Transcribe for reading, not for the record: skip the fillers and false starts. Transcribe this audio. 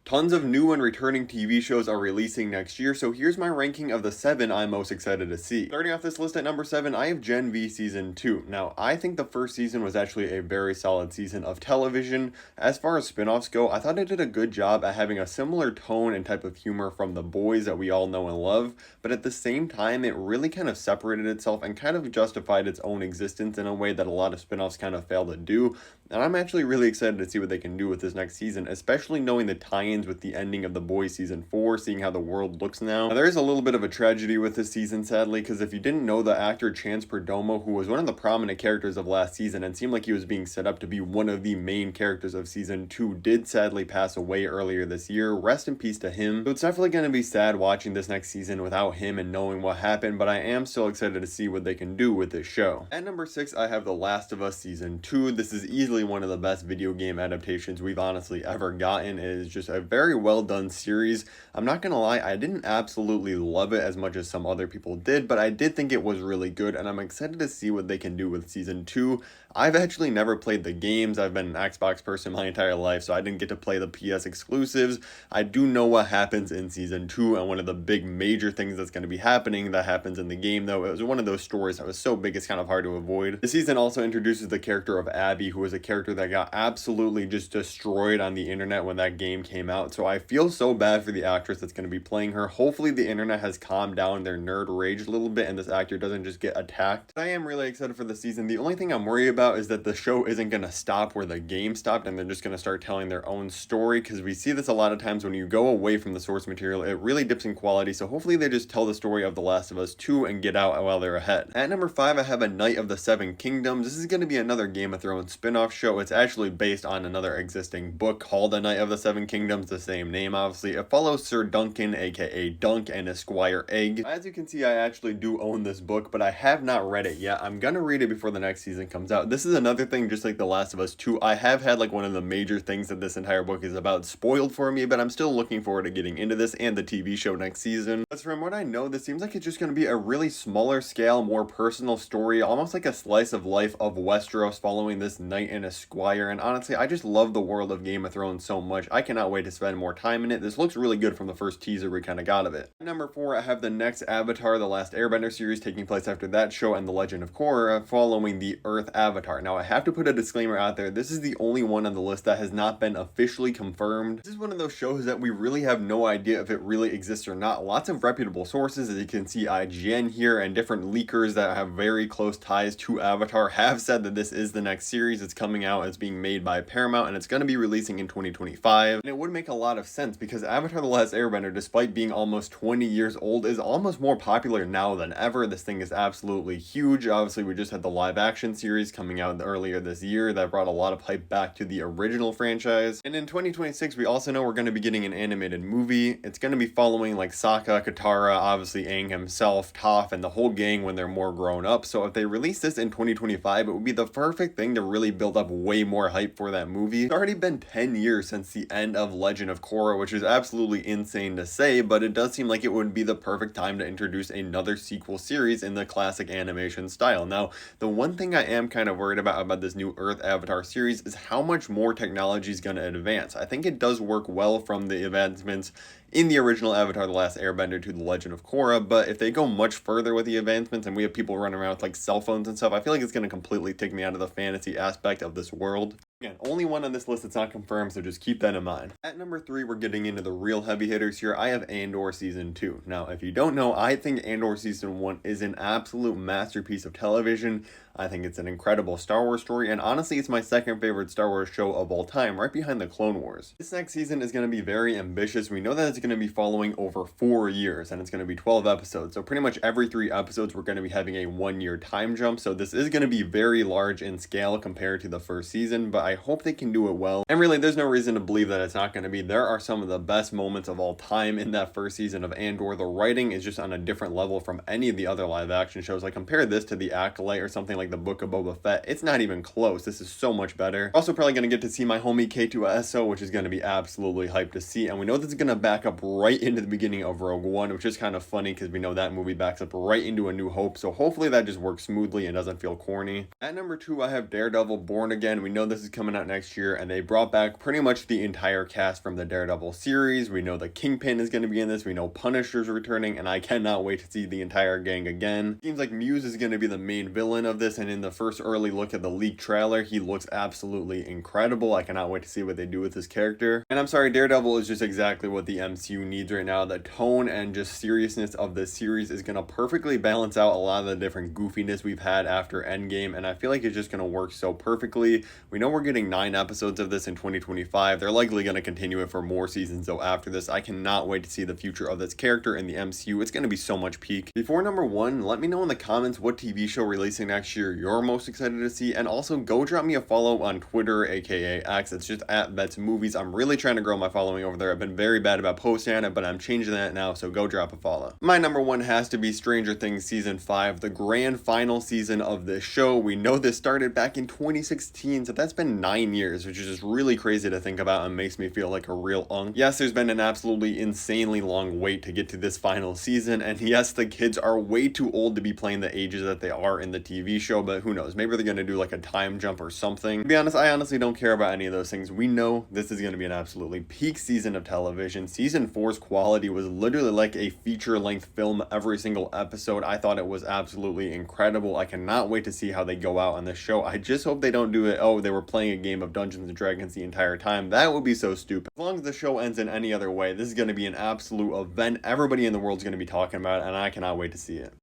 Tons of new and returning TV shows are releasing next year, so here's my ranking of the 7 I'm most excited to see. Starting off this list at number 7, I have Gen V Season 2. Now, I think the first season was actually a very solid season of television. As far as spin-offs go, I thought it did a good job at having a similar tone and type of humor from The Boys that we all know and love, but at the same time, it really kind of separated itself and kind of justified its own existence in a way that a lot of spin-offs kind of fail to do. And I'm actually really excited to see what they can do with this next season, especially knowing the tie-ins with the ending of The Boys Season 4, seeing how the world looks now. Now, there is a little bit of a tragedy with this season, sadly, because if you didn't know, the actor Chance Perdomo, who was one of the prominent characters of last season and seemed like he was being set up to be one of the main characters of Season 2, did sadly pass away earlier this year. Rest in peace to him. So it's definitely going to be sad watching this next season without him and knowing what happened, but I am still excited to see what they can do with this show. At number 6, I have The Last of Us Season 2. This is easily one of the best video game adaptations we've honestly ever gotten. It is just a very well done series. I'm not gonna lie, I didn't absolutely love it as much as some other people did, but I did think it was really good, and I'm excited to see what they can do with Season 2. I've actually never played the games. I've been an Xbox person my entire life, so I didn't get to play the PS exclusives. I do know what happens in Season 2, and one of the big major things that's going to be happening that happens in the game, though, it was one of those stories that was so big it's kind of hard to avoid. The season also introduces the character of Abby, who is a character that got absolutely just destroyed on the internet when that game came out, so I feel so bad for the actress that's going to be playing her. Hopefully the internet has calmed down their nerd rage a little bit and this actor doesn't just get attacked. I am really excited for the season. The only thing I'm worried about is that the show isn't going to stop where the game stopped and they're just going to start telling their own story, because we see this a lot of times when you go away from the source material, it really dips in quality. So hopefully they just tell the story of The Last of Us 2 and get out while they're ahead. At number 5, I have A Knight of the Seven Kingdoms. This is going to be another Game of Thrones spin-off show. It's actually based on another existing book called A Knight of the Seven Kingdoms, the same name obviously. It follows Sir Duncan, aka Dunk, and Esquire Egg. As you can see, I actually do own this book, but I have not read it yet. I'm gonna read it before the next season comes out. This is another thing, just like The Last of Us 2, I have had like one of the major things that this entire book is about spoiled for me, but I'm still looking forward to getting into this and the TV show next season. But from what I know, this seems like it's just going to be a really smaller scale, more personal story, almost like a slice of life of Westeros following this knight and esquire. And honestly, I just love the world of Game of Thrones so much. I cannot wait to spend more time in it. This looks really good from the first teaser we kind of got of it. At number 4, I have the next Avatar, The Last Airbender series taking place after that show and The Legend of Korra following the Earth Avatar. Now, I have to put a disclaimer out there. This is the only one on the list that has not been officially confirmed. This is one of those shows that we really have no idea if it really exists or not. Lots of reputable sources, as you can see, IGN here, and different leakers that have very close ties to Avatar have said that this is the next series. It's coming out, it's being made by Paramount, and it's going to be releasing in 2025. And it would make a lot of sense because Avatar The Last Airbender, despite being almost 20 years old, is almost more popular now than ever. This thing is absolutely huge. Obviously, we just had the live action series coming out earlier this year that brought a lot of hype back to the original franchise. And in 2026, we also know we're going to be getting an animated movie. It's going to be following like Sokka, Katara, obviously Aang himself, Toph, and the whole gang when they're more grown up. So if they release this in 2025, it would be the perfect thing to really build up way more hype for that movie. It's already been 10 years since the end of Legend of Korra, which is absolutely insane to say, but it does seem like it would be the perfect time to introduce another sequel series in the classic animation style. Now, the one thing I am kind of worried about this new Earth Avatar series is how much more technology is going to advance. I think it does work well from the advancements in the original Avatar The Last Airbender to The Legend of Korra, but if they go much further with the advancements and we have people running around with like cell phones and stuff, I feel like it's going to completely take me out of the fantasy aspect of this world. Again, only one on this list that's not confirmed, so just keep that in mind. At number 3, we're getting into the real heavy hitters here. I have Andor Season 2. Now, if you don't know, I think Andor Season 1 is an absolute masterpiece of television. I think it's an incredible Star Wars story, and honestly, it's my second favorite Star Wars show of all time, right behind the Clone Wars. This next season is going to be very ambitious. We know that it's going to be following over 4 years, and it's going to be 12 episodes. So pretty much every 3 episodes, we're going to be having a 1-year time jump. So this is going to be very large in scale compared to the first season, but I hope they can do it well. And really, there's no reason to believe that it's not going to be. There are some of the best moments of all time in that first season of Andor. The writing is just on a different level from any of the other live action shows. Like compare this to The Acolyte or something like the Book of Boba Fett. It's not even close. This is so much better. Also probably going to get to see my homie K2SO, which is going to be absolutely hyped to see. And we know this is going to back up up right into the beginning of Rogue One, which is kind of funny because we know that movie backs up right into A New Hope. So hopefully that just works smoothly and doesn't feel corny. At number 2, I have Daredevil Born Again. We know this is coming out next year, and they brought back pretty much the entire cast from the Daredevil series. We know the Kingpin is going to be in this. We know Punisher's returning, and I cannot wait to see the entire gang again. Seems like Muse is going to be the main villain of this, and in the first early look at the leaked trailer, he looks absolutely incredible. I cannot wait to see what they do with this character. And I'm sorry, Daredevil is just exactly what the MCU needs right now. The tone and just seriousness of this series is going to perfectly balance out a lot of the different goofiness we've had after Endgame, and I feel like it's just going to work so perfectly. We know we're getting 9 episodes of this in 2025. They're likely going to continue it for more seasons though after this. I cannot wait to see the future of this character in the MCU. It's going to be so much peak. Before number 1, let me know in the comments what TV show releasing next year you're most excited to see, and also go drop me a follow on Twitter, aka X. It's just at Vets Movies. I'm really trying to grow my following over there. I've been very bad about posting on it, but I'm changing that now, so go drop a follow. My number 1 has to be Stranger Things Season 5, the grand final season of this show. We know this started back in 2016, so that's been 9 years, which is just really crazy to think about and makes me feel like a real unk. Yes, there's been an absolutely insanely long wait to get to this final season, and yes, the kids are way too old to be playing the ages that they are in the TV show, but who knows, maybe they're gonna do like a time jump or something. To be honest, I honestly don't care about any of those things. We know this is gonna be an absolutely peak season of television. Season 4's quality was literally like a feature-length film every single episode. I thought it was absolutely incredible. I cannot wait to see how they go out on this show. I just hope they don't do it, oh, they were playing a game of Dungeons and Dragons the entire time. That would be so stupid. As long as the show ends in any other way, this is going to be an absolute event. Everybody in the world is going to be talking about it, and I cannot wait to see it.